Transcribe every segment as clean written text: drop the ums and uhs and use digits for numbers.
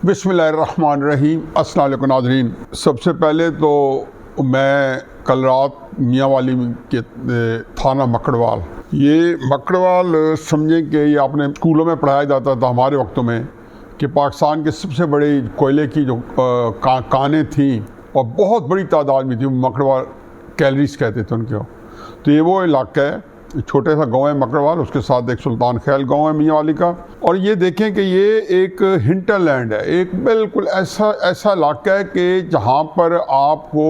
बिस्मिल्लाहिर्रहमानिर्रहीम। अस्सलाम वालेकुम नाज़रीन। सबसे पहले तो मैं कल रात मियांवाली के थाना मकड़वाल, ये मकड़वाल समझें कि ये आपने स्कूलों में पढ़ाया जाता था हमारे वक्तों में कि पाकिस्तान के सबसे बड़े कोयले की जो कानें थी और बहुत बड़ी तादाद में थी, मकड़वाल कैलरीज कहते थे उनके। तो ये वो इलाका है, छोटे सा गांव है मकड़वाल, उसके साथ एक सुल्तान खैल गांव है मियांवाली का। और ये देखें कि ये एक हिंटरलैंड है, एक बिल्कुल ऐसा इलाका है कि जहाँ पर आपको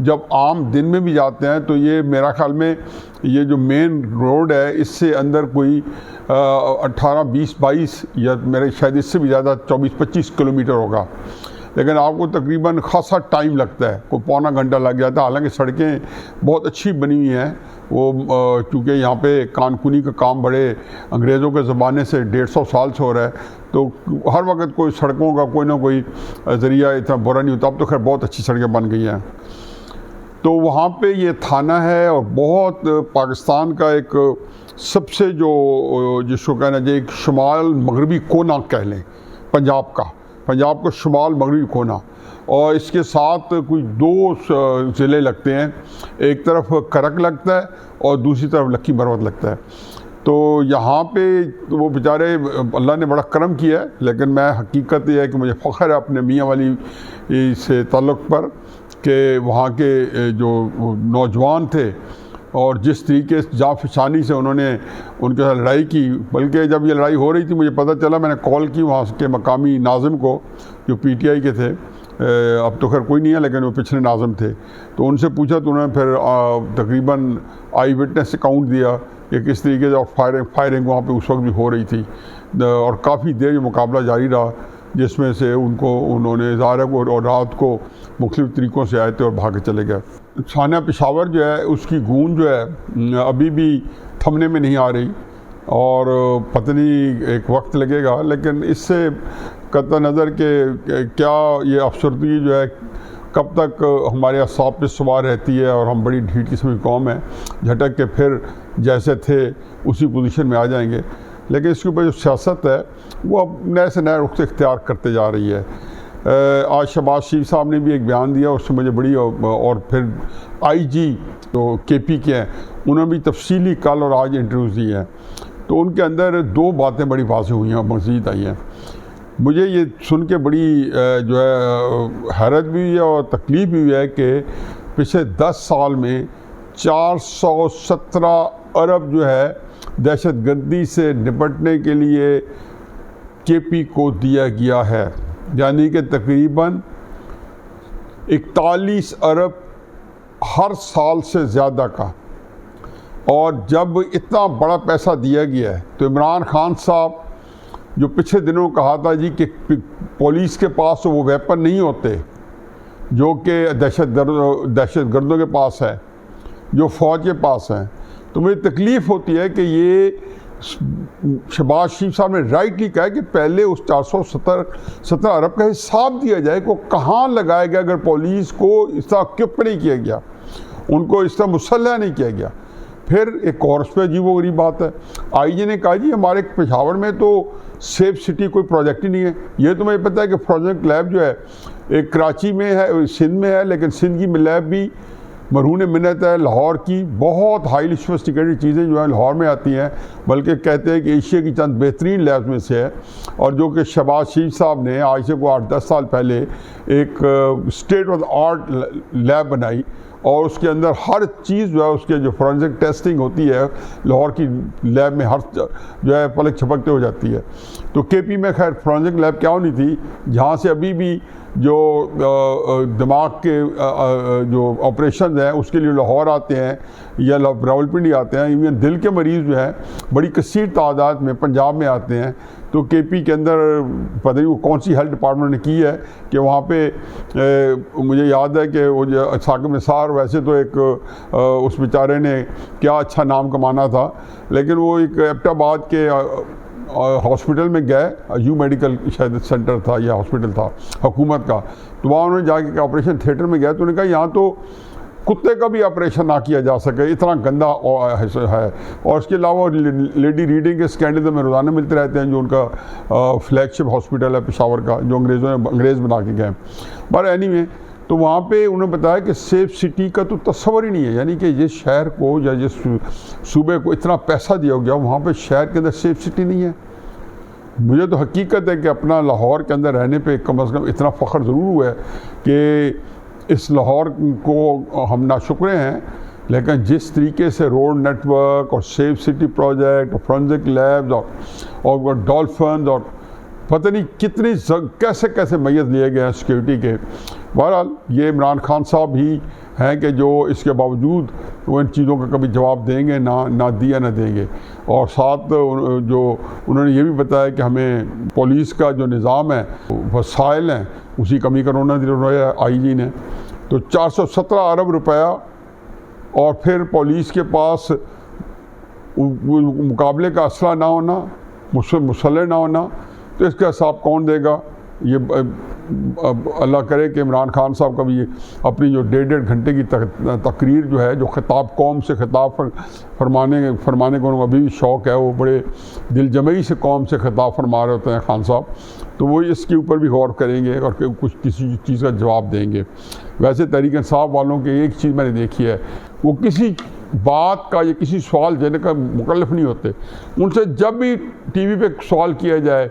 जब आम दिन में भी जाते हैं तो ये मेरा ख्याल में ये जो मेन रोड है इससे अंदर कोई 18, 20, 22 या मेरे शायद इससे भी ज़्यादा 24-25 किलोमीटर होगा, लेकिन आपको तकरीबन खासा टाइम लगता है, कोई पौना घंटा लग जाता है। हालांकि सड़कें बहुत अच्छी बनी हुई हैं, वो चूँकि यहाँ पे कानकुनी का काम बड़े अंग्रेज़ों के ज़माने से 150 साल से हो रहा है, तो हर वक्त कोई सड़कों का कोई ना कोई ज़रिया इतना बुरा नहीं होता। अब तो खैर बहुत अच्छी सड़कें बन गई हैं। तो वहाँ पे ये थाना है और बहुत पाकिस्तान का एक सबसे जिसको कहना चाहिए एक शुमाल मगरबी कोना कह लें, पंजाब का शुमाल मगरबी कोना, और इसके साथ कुछ 2 ज़िले लगते हैं, एक तरफ करक लगता है और दूसरी तरफ लक्की मरवत लगता है। तो यहाँ पे वो बेचारे अल्लाह ने बड़ा करम किया है, लेकिन मैं हकीकत ये है कि मुझे फ़ख्र है अपने मियांवाली से ताल्लुक़ पर कि वहाँ के जो नौजवान थे और जिस तरीके से जाफिशानी से उन्होंने उनके साथ लड़ाई की। बल्कि जब ये लड़ाई हो रही थी मुझे पता चला, मैंने कॉल की वहाँ के मकामी नाज़िम को जो PTI के थे, अब तो खैर कोई नहीं है लेकिन वो पिछले नाज़िम थे, तो उनसे पूछा तो उन्होंने फिर तकरीबन आई विटनेस अकाउंट दिया कि किस तरीके से फायरिंग वहाँ पे उस वक्त भी हो रही थी और काफ़ी देर ये मुकाबला जारी रहा, जिसमें से उन्होंने ज़ाहिर को और रात को मुख्तलिफ़ तरीक़ों से आए थे और भाग के चले गए। थाना पेशावर जो है उसकी गूंज जो है अभी भी थमने में नहीं आ रही और पता नहीं एक वक्त लगेगा, लेकिन इससे कतई नज़र के क्या ये अफसरदगी जो है कब तक हमारे असाब पे सवार रहती है और हम बड़ी ढीठ किस्म की कौम है, झटक के फिर जैसे थे उसी पोजीशन में आ जाएंगे। लेकिन इसके ऊपर जो सियासत है वो अब नए से नए रुख से इख्तियार करते जा रही है। आज शहबाज शरीफ साहब ने भी एक बयान दिया, उससे मुझे बड़ी, और फिर IG तो KP के हैं, उन्होंने भी तफसीली कल और आज इंटरव्यूज़ दी हैं, तो उनके अंदर 2 बातें बड़ी वाज़ेह हुई हैं और मज़ीद आई हैं। मुझे ये सुन के बड़ी जो है हैरत भी हुई है और तकलीफ़ भी हुई है कि पिछले 10 साल में 417 अरब जो है दहशतगर्दी से निपटने के लिए KP को दिया गया है, यानी कि तकरीबन 41 अरब हर साल से ज़्यादा का। और जब इतना बड़ा पैसा दिया गया है तो इमरान खान साहब जो पिछले दिनों कहा था जी कि पुलिस के पास तो वो वेपन नहीं होते जो कि दहशतगर्दों के पास है, जो फ़ौज के पास हैं, तो मुझे तकलीफ़ होती है कि ये शहबाज शरीफ साहब ने राइटली कहा कि पहले उस 417 अरब का हिसाब दिया जाए को कहाँ लगाया गया, अगर पुलिस को इस तरह इक्विप नहीं किया गया, उनको इस तरह मुसल्लह नहीं किया गया। फिर एक और उस पर अजीबोगरीब बात है, IG ने कहा जी हमारे पेशावर में तो सेफ सिटी कोई प्रोजेक्ट ही नहीं है। ये तो मुझे पता है कि प्रोजेक्ट लैब जो है एक कराची में है, सिंध में है, लेकिन सिंध की लैब भी मरहून मिन्नत है। लाहौर की बहुत हाईली सोफिस्टिकेटेड चीज़ें जो हैं लाहौर में आती हैं, बल्कि कहते हैं कि एशिया की चंद बेहतरीन लैब्स में से है, और जो कि शहबाज शरीफ साहब ने आज से कोई 8-10 साल पहले एक state of the art lab बनाई और उसके अंदर हर चीज़ जो है उसके जो फॉरेंसिक टेस्टिंग होती है लाहौर की लैब में हर जो है पलक झपकते हो जाती है। तो KP में खैर फॉरेंसिक लैब क्या होनी थी, जहाँ से अभी भी जो दिमाग के जो ऑपरेशन हैं उसके लिए लाहौर आते हैं या रावलपिंडी आते हैं, इवन दिल के मरीज़ जो हैं बड़ी कसीर तादाद में पंजाब में आते हैं। तो KP के अंदर पता नहीं वो कौन सी हेल्थ डिपार्टमेंट ने की है कि वहाँ पे मुझे याद है कि वो जो साकिब निसार, वैसे तो एक उस बेचारे ने क्या अच्छा नाम कमाना था, लेकिन वो एक एबटाबाद के हॉस्पिटल में गए, यू मेडिकल शायद सेंटर था या हॉस्पिटल था हुकूमत का, तो वहाँ उन्होंने जाके ऑपरेशन थिएटर में गए तो उन्होंने कहा यहाँ तो कुत्ते का भी ऑपरेशन ना किया जा सके, इतना गंदा है। और इसके अलावा लेडी रीडिंग के स्कैंडल में रोज़ाना मिलते रहते हैं, जो उनका फ्लैगशिप हॉस्पिटल है पेशावर का, जो अंग्रेज़ बना के गए। पर एनीवे, तो वहाँ पे उन्होंने बताया कि सेफ सिटी का तो तस्वर ही नहीं है, यानी कि जिस शहर को या जिस सूबे को इतना पैसा दिया गया, वहाँ पे शहर के अंदर सेफ सिटी नहीं है। मुझे तो हकीकत है कि अपना लाहौर के अंदर रहने पे कम से कम इतना फ़ख्र ज़रूर हुआ है कि इस लाहौर को हम नाशुक्रे हैं, लेकिन जिस तरीके से रोड नेटवर्क और सेफ सिटी प्रोजेक्ट और फोरेंसिक लैब्स और डॉल्फिन और पता नहीं कितनी कैसे कैसे मैयत लिए गए हैं सिक्योरिटी के। बहरहाल ये इमरान खान साहब ही हैं कि जो इसके बावजूद वो इन चीज़ों का कभी जवाब देंगे ना दिया ना देंगे। और साथ जो उन्होंने ये भी बताया कि हमें पुलिस का जो निज़ाम है, वसाइल हैं, उसकी कमी करना दिया IG ने। तो 417 अरब रुपया और फिर पुलिस के पास मुकाबले का असला ना होना, मुसल्लह ना होना, तो इसका हिसाब कौन देगा? ये अल्लाह करे कि इमरान खान साहब का भी अपनी जो 1.5 घंटे की तकरीर जो है, जो खिताब कौम से खिताब फरमाने को उनको अभी भी शौक़ है, वो बड़े दिलजमई से कौम से खिताब फरमा रहे होते हैं खान साहब, तो वो इसके ऊपर भी गौर करेंगे और कुछ किसी चीज़ का जवाब देंगे। वैसे तहरीक इंसाफ वालों की एक चीज़ मैंने देखी है, वो किसी बात का या किसी सवाल देने का मुकल्लफ नहीं होते। उनसे जब भी TV पे सवाल किया जाए,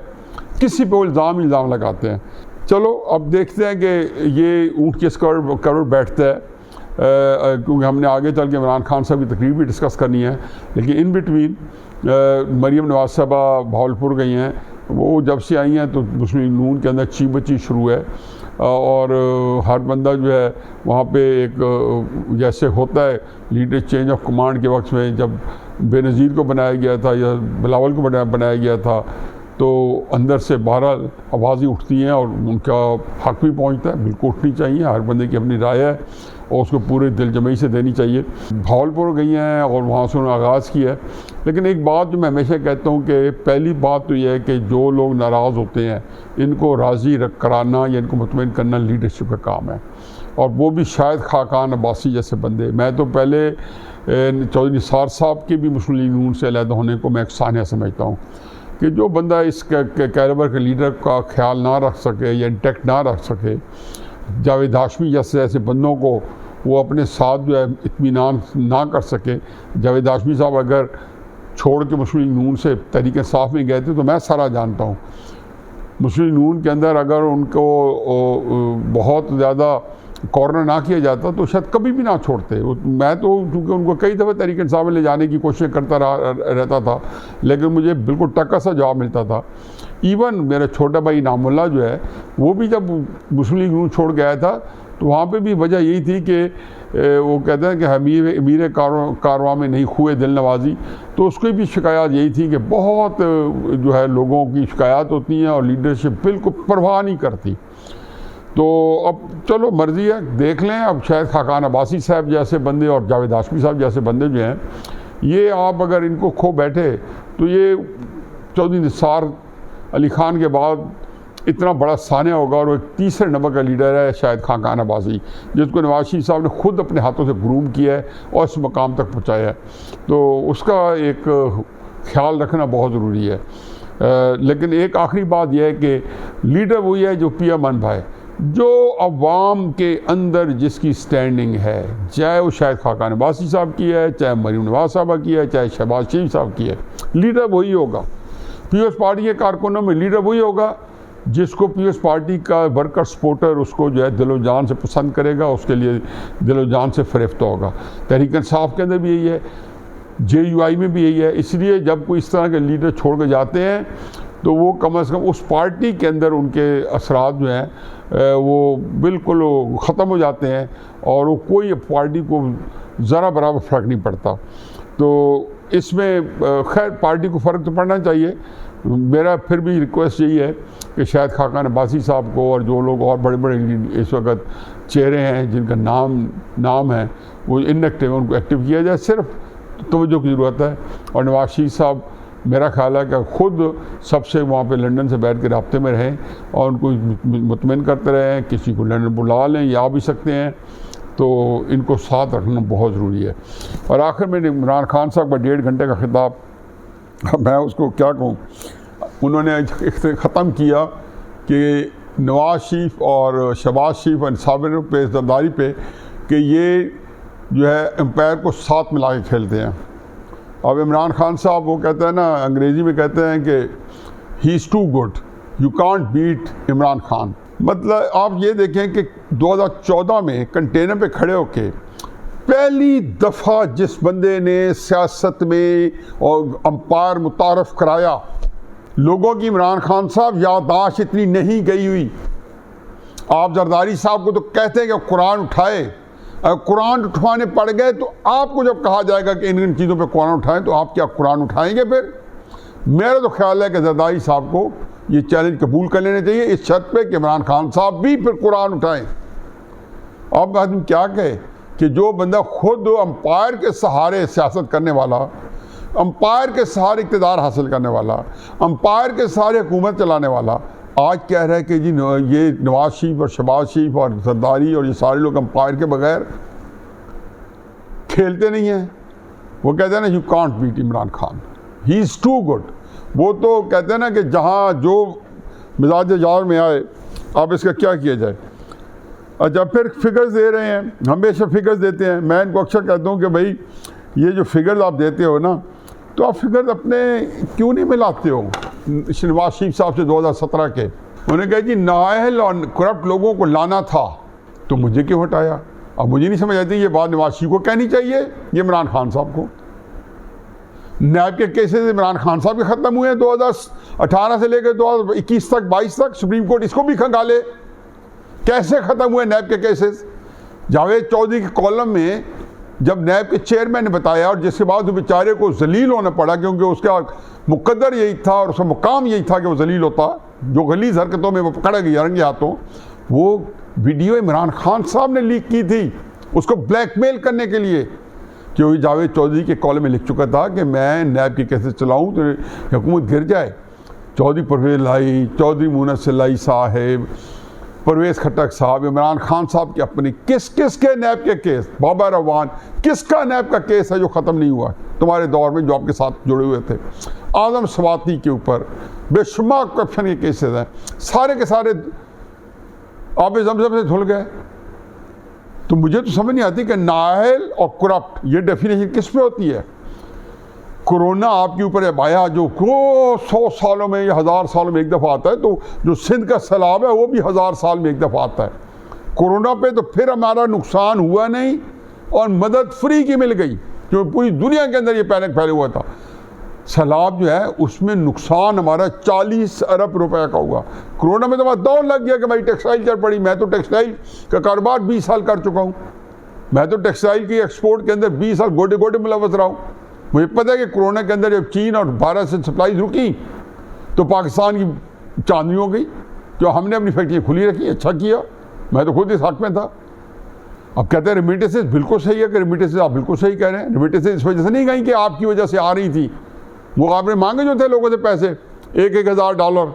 किसी पे इल्ज़ाम लगाते हैं। चलो अब देखते हैं कि ये ऊँट किस करोड़ बैठता है, क्योंकि हमने आगे चल के इमरान खान साहब की तकरीर भी डिस्कस करनी है। लेकिन इन बिटवीन मरीम नवाज साहबा भावलपुर गई हैं, वो जब से आई हैं तो मुस्लिम नून के अंदर ची बची शुरू है, और हर बंदा जो है वहाँ पे एक जैसे होता है लीडर चेंज ऑफ कमांड के वक्त में, जब बेनज़ीर को बनाया गया था या बिलावल को बनाया गया था, तो अंदर से बहरहाल आवाज़ें उठती हैं और उनका हक भी पहुंचता है। बिल्कुल उठनी चाहिए, हर बंदे की अपनी राय है और उसको पूरे दिलजमई से देनी चाहिए। भावलपुर गई हैं और वहाँ से उन्होंने आगाज़ किया है। लेकिन एक बात जो मैं हमेशा कहता हूँ कि पहली बात तो यह है कि जो लोग नाराज़ होते हैं, इनको राज़ी कराना या इनको मुतमईन करना लीडरशिप का काम है, और वो भी शायद खाकान अब्बासी जैसे बंदे। मैं तो पहले चौधरी निसार साहब के भी मुस्लिम लीग नून से अलहदा होने को मैं एक सानिया समझता हूँ कि जो बंदा इस कैलिबर के लीडर का ख्याल ना रख सके या इंटेक्ट ना रख सके, जावेद हाशमी जैसे बंदों को वो अपने साथ जो है इत्मीनान ना कर सके। जावेद हाशमी साहब अगर छोड़ के मुस्लिम लीग नून से तहरीक इंसाफ में गए थे, तो मैं सारा जानता हूँ मुस्लिम लीग नून के अंदर अगर उनको बहुत ज़्यादा कॉर्नर ना किया जाता तो शायद कभी भी ना छोड़ते। मैं तो चूँकि उनको कई दफ़े तहरीक इंसाफ में ले जाने की कोशिश करता रहता था, लेकिन मुझे बिल्कुल टक्का सा जवाब मिलता था। इवन मेरा छोटा भाई इनामुल्लाह जो है, वो भी जब मुस्लिम लीग नून छोड़ गया था, तो वहाँ पे भी वजह यही थी कि वो कहते हैं कि अमीर कारवां में नहीं हुए दिल नवाजी, तो उसकी भी शिकायत यही थी कि बहुत जो है लोगों की शिकायत होती हैं और लीडरशिप बिल्कुल परवाह नहीं करती। तो अब चलो मर्ज़ी है, देख लें। अब शायद खाकान अब्बासी साहब जैसे बंदे और जावेद हाशमी साहब जैसे बंदे जो हैं, ये आप अगर इनको खो बैठे तो ये चौधरी निसार अली खान के बाद इतना बड़ा सानिया होगा। और वो एक तीसरे नंबर का लीडर है शायद खाकान अब्बासी, जिसको नवाज शरीफ साहब ने खुद अपने हाथों से ग्रूम किया है और इस मकाम तक पहुँचाया है, तो उसका एक ख्याल रखना बहुत ज़रूरी है। लेकिन एक आखिरी बात यह है कि लीडर वही है जो पियामन भाई, जो अवाम के अंदर जिसकी स्टैंडिंग है, चाहे वो शायद खाकान अब्बासी साहब की है, चाहे मरीम नवाज साहबा की है, चाहे शहबाज शरीफ साहब की है, लीडर वही होगा। पीपल्स पार्टी के कारकुनों में लीडर वही होगा जिसको पीपल्स पार्टी का वर्कर सपोर्टर उसको जो है दिलो जान से पसंद करेगा, उसके लिए दिलो जान से फरेफ्ता होगा। तहरीक इंसाफ के अंदर भी यही है, JUI में भी यही है। इसलिए जब कोई इस तरह के लीडर छोड़ के जाते हैं तो वो कम से कम उस पार्टी के अंदर उनके असरात जो हैं वो बिल्कुल ख़त्म हो जाते हैं और वो कोई पार्टी को ज़रा बराबर फ़र्क नहीं पड़ता। तो इसमें खैर पार्टी को फ़र्क तो पड़ना चाहिए। मेरा फिर भी रिक्वेस्ट यही है कि शायद खाकान अब्बासी साहब को और जो लोग और बड़े बड़े इस वक्त चेहरे हैं जिनका नाम है वो इनएक्टिव, उनको एक्टिव किया जाए, सिर्फ तवज्जो की ज़रूरत है। और नवाज शरीफ साहब मेरा ख्याल है कि ख़ुद सबसे वहाँ पे लंदन से बैठ के राब्ते में रहें और उनको मुतमईन करते रहें। किसी को लंदन बुला लें या आ भी सकते हैं, तो इनको साथ रखना बहुत ज़रूरी है। और आखिर में इमरान खान साहब का 1.5 घंटे का खिताब, मैं उसको क्या कहूँ, उन्होंने ख़त्म किया कि नवाज शरीफ और शहबाज शरीफ और साबिर पे जरदारी पे कि ये जो है एम्पायर को साथ मिला के खेलते हैं। अब इमरान खान साहब वो कहते हैं ना, अंग्रेज़ी में कहते हैं कि he is too good, you can't beat Imran Khan. मतलब आप ये देखें कि 2014 में कंटेनर पे खड़े होके पहली दफ़ा जिस बंदे ने सियासत में और अंपायर मुतारफ़ कराया, लोगों की इमरान खान साहब याददाश्त इतनी नहीं गई हुई। आप जरदारी साहब को तो कहते हैं कि कुरान उठाए, अगर कुरान उठवाने पड़ गए तो आपको जब कहा जाएगा कि इन चीज़ों पे कुरान उठाएं तो आप क्या कुरान उठाएंगे? फिर मेरा तो ख्याल है कि जरदारी साहब को ये चैलेंज कबूल कर लेना चाहिए इस शर्त पे कि इमरान खान साहब भी फिर कुरान उठाएं। अब आदमी क्या कहे कि जो बंदा खुद अंपायर के सहारे सियासत करने वाला, अंपायर के सहारे इक़्तिदार हासिल करने वाला, अंपायर के सहारे हुकूमत चलाने वाला, आज कह रहा है कि जी ये नवाज शरीफ और शहबाज शरीफ और जरदारी और ये सारे लोग अंपायर के बगैर खेलते नहीं हैं। वो कहते हैं ना, you can't beat Imran Khan, he is too good. वो तो कहते हैं ना कि जहाँ जो मिजाज जार में आए, अब इसका क्या किया जाए। अच्छा, फिर फिगर्स दे रहे हैं, हमेशा फिगर्स देते हैं। मैं इनको अक्सर कहता हूँ कि भाई ये जो फिगर्स आप देते हो ना, तो आप फिगर्स अपने क्यों नहीं मिलाते हो नवाज शरीफ साहब से 2017 के। उन्होंने कहा जी नाअहल और करप्ट लोगों को लाना था तो मुझे क्यों हटाया। अब मुझे नहीं समझ आती ये बात नवाज शरीफ को कहनी चाहिए, ये इमरान खान साहब को। नैब के केसेस इमरान खान साहब के ख़त्म हुए हैं 2018 से लेकर 2021 तक, 22 तक। सुप्रीम कोर्ट इसको भी खंगाले, कैसे ख़त्म हुए नैब के केसेस। जावेद चौधरी के कॉलम में जब नैब के चेयरमैन ने बताया, और जिसके बाद वो बेचारे को जलील होना पड़ा, क्योंकि उसका मुकद्दर यही था और उसका मुकाम यही था कि वो जलील होता, जो गलीज हरकतों में वो पकड़ा गया रंगे हाथों। वो वीडियो इमरान खान साहब ने लीक की थी उसको ब्लैकमेल करने के लिए, क्योंकि जावेद चौधरी के कॉलम में लिख चुका था कि मैं नैब की कैसे चलाऊँ तो हुकूमत गिर जाए। चौधरी परवेज़ लाई, चौधरी मुनस्सिर लाई साहब, परवेज़ खट्टक साहब, इमरान खान साहब के अपने किस किस के नैब के केस, बाबा रवान, किसका नैब का केस है जो ख़त्म नहीं हुआ तुम्हारे दौर में जो आपके साथ जुड़े हुए थे। आज़म स्वाति के ऊपर बेशुमार करप्शन के केसेस हैं, सारे के सारे आप ज़मज़म से धुल गए। तो मुझे तो समझ नहीं आती कि नाअहल और करप्ट ये डेफिनेशन किस पे होती है। कोरोना आपके ऊपर अब आया जो 100 सालों में या 1000 सालों में एक दफ़ा आता है, तो जो सिंध का सैलाब है वो भी 1000 साल में एक दफ़ा आता है। कोरोना पे तो फिर हमारा नुकसान हुआ नहीं और मदद फ्री की मिल गई, जो पूरी दुनिया के अंदर ये पैनिक फैले हुआ था। सैलाब जो है उसमें नुकसान हमारा 40 अरब रुपए का हुआ। कोरोना में तो हमारा दौड़ लग गया कि भाई टेक्सटाइल चल पड़ी। मैं तो टेक्सटाइल का कारोबार 20 साल कर चुका हूँ, मैं तो टेक्सटाइल की एक्सपोर्ट के अंदर 20 साल गोटे गोटे मुलव्वस रहा हूँ। मुझे पता है कि कोरोना के अंदर जब चीन और भारत से सप्लाई रुकी तो पाकिस्तान की चांदनी हो गई, जो हमने अपनी फैक्ट्रियाँ खुली रखी। अच्छा किया, मैं तो खुद इस हक में था। अब कहते हैं रेमिटेंसेस बिल्कुल सही है कि रेमिटेंसेस आप बिल्कुल सही कह रहे हैं। रेमिटेंसेस इस वजह से नहीं गई कि आपकी वजह से आ रही थी, वो आपने मांगे जो थे लोगों से पैसे $1,000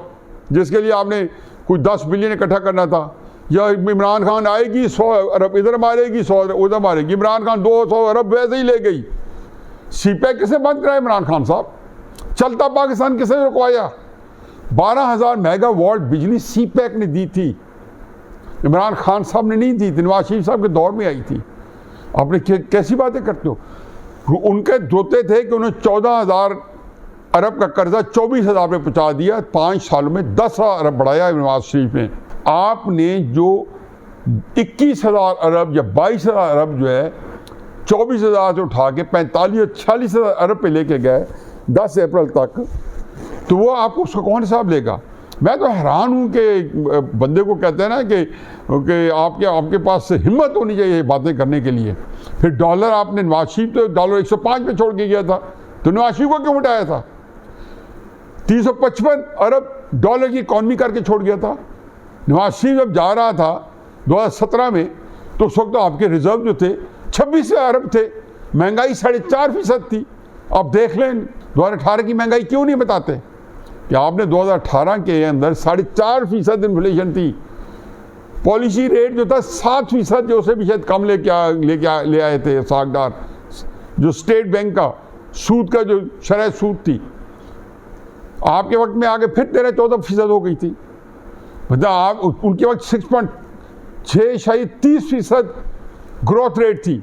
जिसके लिए आपने कुछ 10 बिलियन इकट्ठा करना था। या इमरान खान आएगी 100 अरब इधर मारेगी, 100 उधर मारेगी। इमरान खान 200 अरब वैसे ही ले गई। सीपैक किसे बंद कराया इमरान खान साहब? चलता पाकिस्तान किसने रुकवाया? 12,000 मेगावाट बिजली सीपैक ने दी थी, इमरान खान साहब ने नहीं दी थी, नवाज शरीफ साहब के दौर में आई थी। आपने कैसी बातें करते हो। उनके जोते थे कि उन्होंने 14,000 अरब का कर्जा 24,000 पे पहुँचा दिया। 5 सालों में 10 अरब बढ़ाया नवाज शरीफ ने। आपने जो 21,000 अरब या 22,000 अरब जो है 24,000 से उठा के 45 और 46,000 अरब पे लेके गए 10 अप्रैल तक, तो वो आपको उसका कौन हिसाब लेगा? मैं तो हैरान हूँ कि बंदे को कहते हैं ना कि आपके पास हिम्मत होनी चाहिए बातें करने के लिए। फिर डॉलर आपने नवाज शरीफ तो डॉलर 105 पे छोड़ के गया था, तो नवाज शरीफ को क्यों उठाया था? 355 अरब डॉलर की इकॉनमी करके छोड़ गया था। नवाज शरीफ जब जा रहा था 2017 में, तो उस वक्त तो आपके रिजर्व जो थे 26 अरब थे, महंगाई 4.5% थी। आप देख लें 2018 की महंगाई क्यों नहीं बताते कि आपने 2018 के अंदर 4.5% इन्फ्लेशन थी। पॉलिसी रेट जो था 7%, जो से भी शायद कम ले आए थे सागदार, जो स्टेट बैंक का सूद का जो शरह सूद थी, आपके वक्त में आगे फिर 13-14% हो गई थी। मतलब आप उनके वक्त 6.6-30% ग्रोथ रेट थी।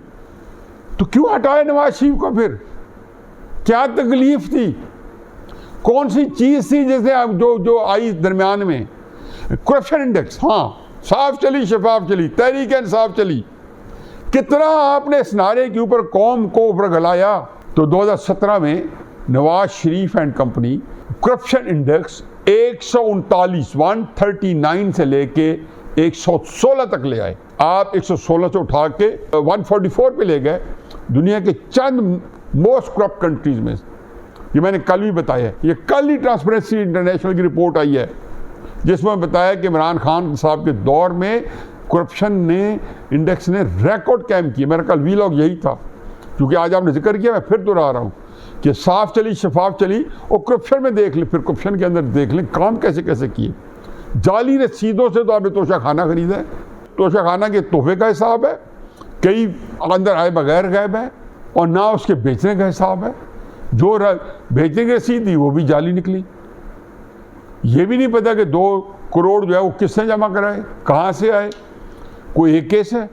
तो क्यों हटाया नवाज शरीफ को? फिर क्या तकलीफ थी? कौन सी चीज थी जैसे जो आई दरमियान में? करप्शन इंडेक्स, हाँ, साफ चली, शफाफ चली, तहरीक इंसाफ चली। कितना आपने इस नारे के ऊपर कौम को ऊपर गलाया। तो 2017 में Nawaz Sharif and company corruption index 139 से लेके 116 तक ले आए। आप 116 से उठा के 144 पे ले गए। दुनिया के चंद मोस्ट करप्ट कंट्रीज में, ये मैंने कल भी बताया, ये कल ही ट्रांसपेरेंसी इंटरनेशनल की रिपोर्ट आई है जिसमें बताया कि इमरान खान साहब के दौर में करप्शन ने इंडेक्स ने रिकॉर्ड कायम किया। मेरा कल वीलॉग यही था, क्योंकि आज आपने जिक्र किया, मैं फिर दोहरा रहा हूँ कि साफ चली, शफाफ चली। और करप्शन में देख ले, फिर करप्शन के अंदर देख लें काम कैसे कैसे किए। जाली रसीदों से तो आपने तोशा खाना खरीदा है, तोशा खाना के तोहफे का हिसाब है, कई अंदर आए बगैर गायब है, और ना उसके बेचने का हिसाब है। जो बेचने की रसीद थी वो भी जाली निकली। ये भी नहीं पता कि 2 करोड़ जो है वो किसने जमा कराए, कहाँ से आए। कोई एक केस है,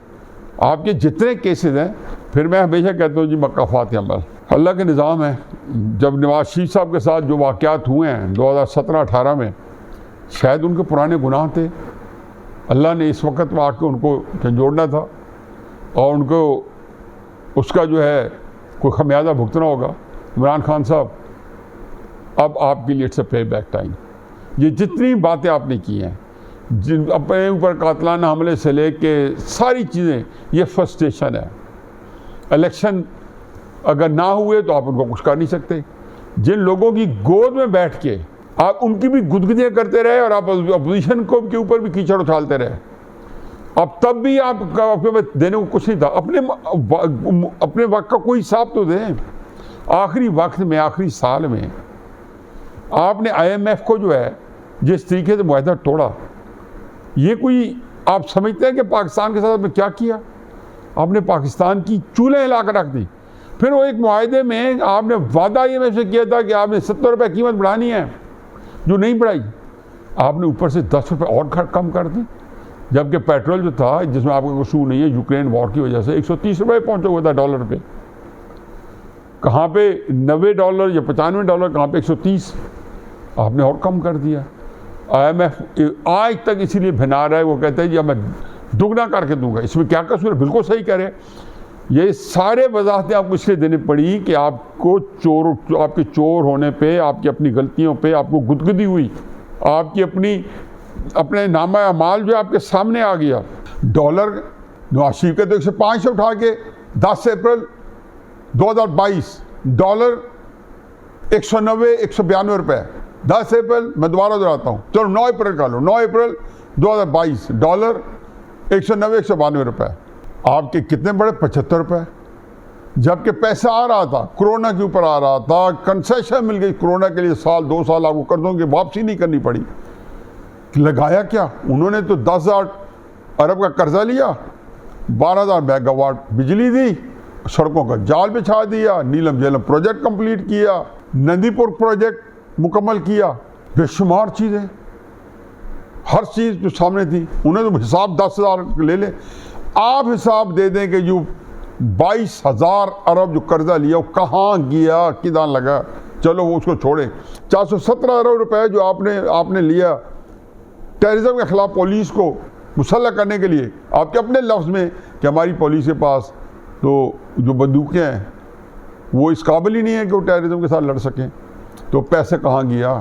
आपके जितने केसेस हैं। फिर मैं हमेशा कहता हूँ जी, मकाफात अमल अल्लाह के निज़ाम है। जब नवाज शरीफ साहब के साथ जो वाक़यात हुए हैं 2017-18 में, शायद उनके पुराने गुनाह थे। अल्लाह ने इस वक्त में आके उनको झंझोड़ना था और उनको उसका जो है कोई खमियाजा भुगतना होगा। इमरान खान साहब, अब आपके लिए इट्स अ पे बैक टाइम। ये जितनी बातें आपने की हैं, जिन अपने ऊपर कातलाना हमले से लेके सारी चीज़ें, ये फ्रस्ट्रेशन है। इलेक्शन अगर ना हुए तो आप उनको कुछ कर नहीं सकते। जिन लोगों की गोद में बैठ के आप उनकी भी गुदगुदियाँ करते रहे और आप अपोजिशन को के ऊपर भी कीचड़ उछालते रहे, अब तब भी आप देने को कुछ नहीं था। अपने वक्त का कोई हिसाब तो दें। आखिरी वक्त में, आखिरी साल में आपने IMF को जो है जिस तरीके से मुआहदा तोड़ा, ये कोई आप समझते हैं कि पाकिस्तान के साथ आपने क्या किया? आपने पाकिस्तान की चूल्हे हिला कर रख दी। फिर वो एक मुआहदे में आपने वादा IMF से किया था कि आपने 70 रुपये कीमत बढ़ानी है, जो नहीं बढ़ाई। आपने ऊपर से 10 रुपये और कम कर दी, जबकि पेट्रोल जो था, जिसमें आपका कोई कसूर नहीं है, यूक्रेन वॉर की वजह से 130 रुपये पहुँचा हुआ था डॉलर पे। कहाँ पे $90 या $95, कहाँ पे 130। आपने और कम कर दिया। IMF आज तक इसीलिए भिना रहा है, वो कहता है जी मैं दुगना करके दूंगा। इसमें क्या कसूर है? बिल्कुल सही कह रहे हैं। ये सारे वजाहतें आपको इसलिए देनी पड़ी कि आपको आपके चोर होने पे, आपकी अपनी गलतियों पे आपको गुदगुदी हुई, आपकी अपने नामा अमाल जो आपके सामने आ गया। डॉलर नवाज शरीफ के तो 105 से उठा के 10 अप्रैल 2022 डॉलर 192 रुपये। 10 अप्रैल, मैं दोबारा दोहराता हूँ, चलो 9 अप्रैल का लो, 9 अप्रैल 2022 डॉलर 192 रुपये। आपके कितने बड़े? 75 रुपये। जबकि पैसा आ रहा था, कोरोना के ऊपर आ रहा था, कंसेशन मिल गई कोरोना के लिए, 2 साल आपको कर्जों की वापसी नहीं करनी पड़ी। लगाया क्या उन्होंने? तो 10,000 अरब का कर्जा लिया, 12,000 मेगावाट बिजली दी, सड़कों का जाल बिछा दिया, नीलम झेलम प्रोजेक्ट कंप्लीट किया, नंदीपुर प्रोजेक्ट मुकम्मल किया, बेशुमार चीज़ें, हर चीज़ जो सामने थी। उन्हें तो हिसाब 10,000 ले ले। आप हिसाब दे दें कि जो 22,000 अरब जो कर्जा लिया वो कहाँ गया, किधर लगा। चलो वो उसको छोड़े। 417 अरब रुपए जो आपने लिया टेररिज्म के खिलाफ पुलिस को मुसल्लह करने के लिए, आपके अपने लफ्ज़ में कि हमारी पुलिस के पास तो जो बंदूकें हैं वो इस काबिल ही नहीं है कि वो टेररिज्म के साथ लड़ सकें। तो पैसे कहाँ गया?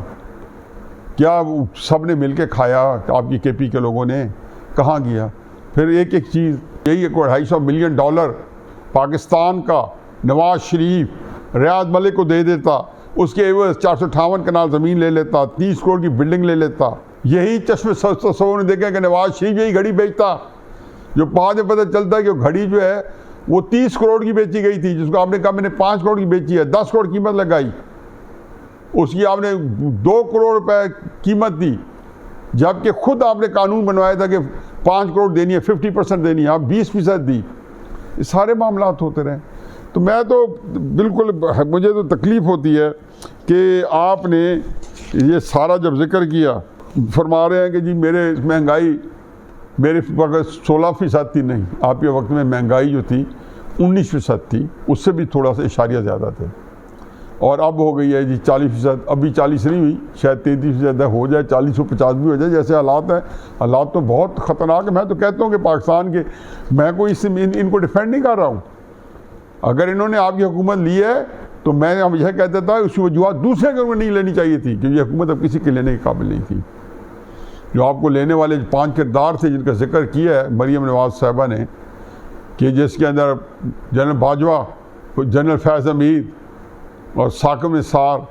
क्या सब ने मिल के खाया? आपकी KP के लोगों ने कहाँ गया? फिर एक एक चीज़, यही $250 मिलियन पाकिस्तान का नवाज शरीफ रियाद मलिक को दे देता, उसके एवज 458 कनाल ज़मीन ले लेता, 30 करोड़ की बिल्डिंग ले लेता। यही चश्मे सबों ने देखा कि नवाज शरीफ यही घड़ी बेचता, जो बाद में पता चलता है कि वो घड़ी जो है वो 30 करोड़ की बेची गई थी, जिसको आपने कहा मैंने 5 करोड़ की बेची है, 10 करोड़ कीमत लगाई, उसकी आपने 2 करोड़ रुपए कीमत दी। जबकि खुद आपने कानून बनवाया था कि 5 करोड़ देनी है, 50% देनी है, आप 20% दी, ये सारे मामलात होते रहे। तो मैं तो बिल्कुल, मुझे तो तकलीफ़ होती है कि आपने ये सारा जब जिक्र किया, फरमा रहे हैं कि जी मेरे महंगाई मेरे वक्त 16% थी, नहीं, आपके वक्त में महंगाई जो थी 19% थी, उससे भी थोड़ा सा इशारिया ज़्यादा थे, और अब हो गई है जी 40%। अभी 40 नहीं हुई, शायद 33% हो जाए, 40 और 50 भी हो जाए, जैसे हालात हैं। हालात तो बहुत ख़तरनाक है। मैं तो कहता हूँ कि पाकिस्तान के, मैं कोई इनको डिफेंड नहीं कर रहा हूँ, अगर इन्होंने आपकी हुकूमत ली है तो मैं अब यह कह देता है उसकी वजूहत दूसरे को नहीं लेनी चाहिए थी, क्योंकि ये हुकूमत अब किसी के लेने के काबिल नहीं थी। जो आपको लेने वाले 5 किरदार थे जिनका जिक्र किया है मरीम नवाज़ साहिबा ने, कि जिसके अंदर जनरल बाजवा, जनरल फैज़ हमीद और साकिब निसार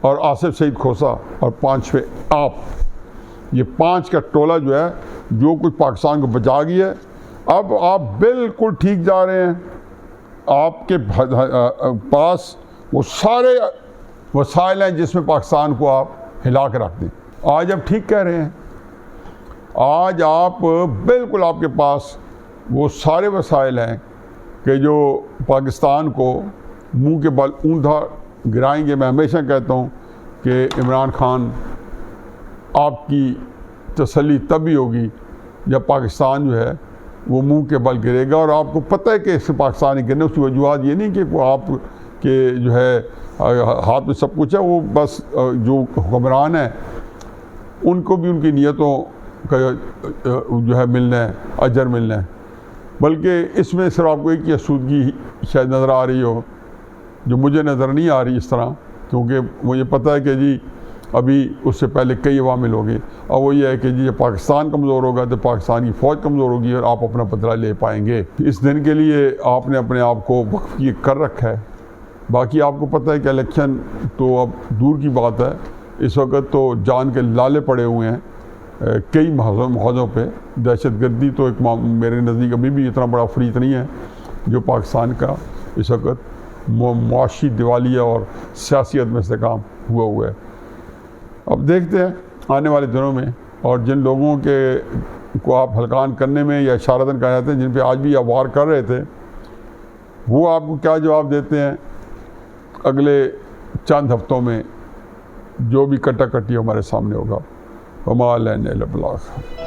और आसिफ सईद खोसा और 5वें आप, ये 5 का टोला जो है जो कुछ पाकिस्तान को बचा गया है। अब आप बिल्कुल ठीक जा रहे हैं, आपके पास वो सारे वसाइल हैं जिसमें पाकिस्तान को आप हिला के रख दें। आज आप ठीक कह रहे हैं, आज आप बिल्कुल, आपके पास वो सारे वसाइल हैं कि जो पाकिस्तान को मुंह के बल ऊंधा गिराएंगे। मैं हमेशा कहता हूँ कि इमरान खान, आपकी तसल्ली तभी होगी जब पाकिस्तान जो है वो मुंह के बल गिरेगा, और आपको पता है कि इस पाकिस्तान गिरने उसकी वजूहत ये नहीं कि वो आप के जो है हाथ में सब कुछ है, वो बस जो हुक्मरान है उनको भी उनकी नीयतों का जो है मिलना है, अजर मिलना है। बल्कि इसमें सिर्फ आपको एक ही आसूदगी शायद नज़र आ रही हो, जो मुझे नज़र नहीं आ रही इस तरह, क्योंकि मुझे पता है कि जी अभी उससे पहले कई अवामिल हो गए, और वो ये है कि जी जब पाकिस्तान कमज़ोर होगा तो पाकिस्तान की फ़ौज कमज़ोर होगी और आप अपना बदला ले पाएंगे। इस दिन के लिए आपने अपने आप को वक्फ कर रखा है। बाकी आपको पता है कि इलेक्शन तो अब दूर की बात है, इस वक्त तो जान के लाले पड़े हुए हैं कई महज़ों पे। दहशतगर्दी तो एक मेरे नज़दीक अभी भी इतना बड़ा फरीक नहीं है जो पाकिस्तान का इस वक्त मुआशी दिवालिया और सियासियत में इस्तेकाम हुआ है। अब देखते हैं आने वाले दिनों में, और जिन लोगों के को आप हलकान करने में या इशारतन कर जाते हैं, जिन पे आज भी आप वार कर रहे थे, वो आपको क्या जवाब देते हैं अगले चंद हफ्तों में, जो भी कटाकटी हमारे सामने होगा। वमा अलैना इल्ला अल बलाग।